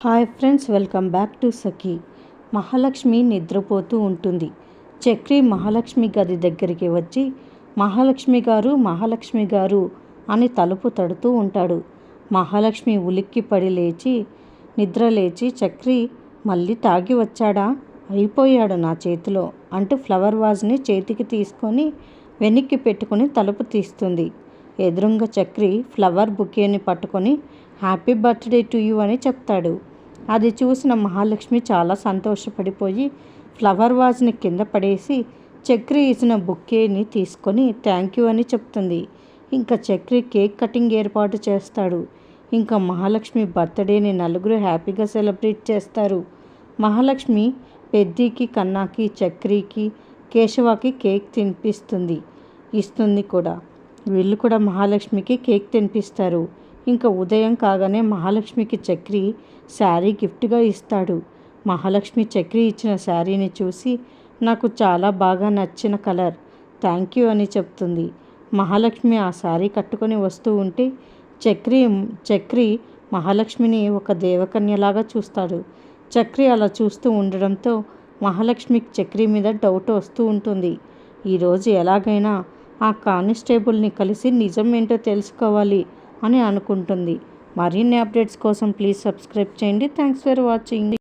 Hi friends, welcome back to Sakhi. Mahalakshmi నిద్రపోతూ ఉంటుంది. చక్రి మహాలక్ష్మి గది దగ్గరికి వచ్చి మహాలక్ష్మి గారు అని తలుపు తడుతూ ఉంటాడు. మహాలక్ష్మి ఉలిక్కి పడి నిద్రలేచి చక్రి మళ్ళీ తాగి వచ్చాడా, అయిపోయాడు నా చేతిలో అంటూ ఫ్లవర్ వాజ్ని చేతికి తీసుకొని వెనక్కి పెట్టుకుని తలుపు తీస్తుంది. ఎదురుంగా చక్రి ఫ్లవర్ బుకేని పట్టుకొని హ్యాపీ బర్త్డే టు యూ అని చెప్తాడు. అది చూసిన మహాలక్ష్మి చాలా సంతోషపడిపోయి ఫ్లవర్ వాజ్ని కింద పడేసి చక్రి ఇచ్చిన బుకేని తీసుకొని థ్యాంక్ యూ అని చెప్తుంది. ఇంకా చక్రి కేక్ కటింగ్ ఏర్పాటు చేస్తాడు. ఇంకా మహాలక్ష్మి బర్త్డేని నలుగురు హ్యాపీగా సెలబ్రేట్ చేస్తారు. మహాలక్ష్మి పెద్దికి, కన్నాకి, చక్రికి, కేశవకి కేక్ ఇస్తుంది కూడా. వీళ్ళు కూడా మహాలక్ష్మికి కేక్ తినిపిస్తారు. ఇంకా ఉదయం కాగానే మహాలక్ష్మికి చక్రి శారీ గిఫ్ట్గా ఇస్తాడు. మహాలక్ష్మి చక్రి ఇచ్చిన శారీని చూసి నాకు చాలా బాగా నచ్చిన కలర్, థ్యాంక్ యూ అని చెప్తుంది. మహాలక్ష్మి ఆ శారీ కట్టుకొని వస్తూ ఉంటే చక్రి మహాలక్ష్మిని ఒక దేవకన్యలాగా చూస్తాడు. చక్రి అలా చూస్తూ ఉండడంతో మహాలక్ష్మికి చక్రి మీద డౌట్ వస్తూ ఉంటుంది. ఈరోజు ఎలాగైనా ఆ కానిస్టేబుల్ని కలిసి నిజం ఏంటో తెలుసుకోవాలి అని అనుకుంటుంది. మరిన్ని అప్డేట్స్ కోసం ప్లీజ్ సబ్స్క్రైబ్ చేయండి. Thanks for watching.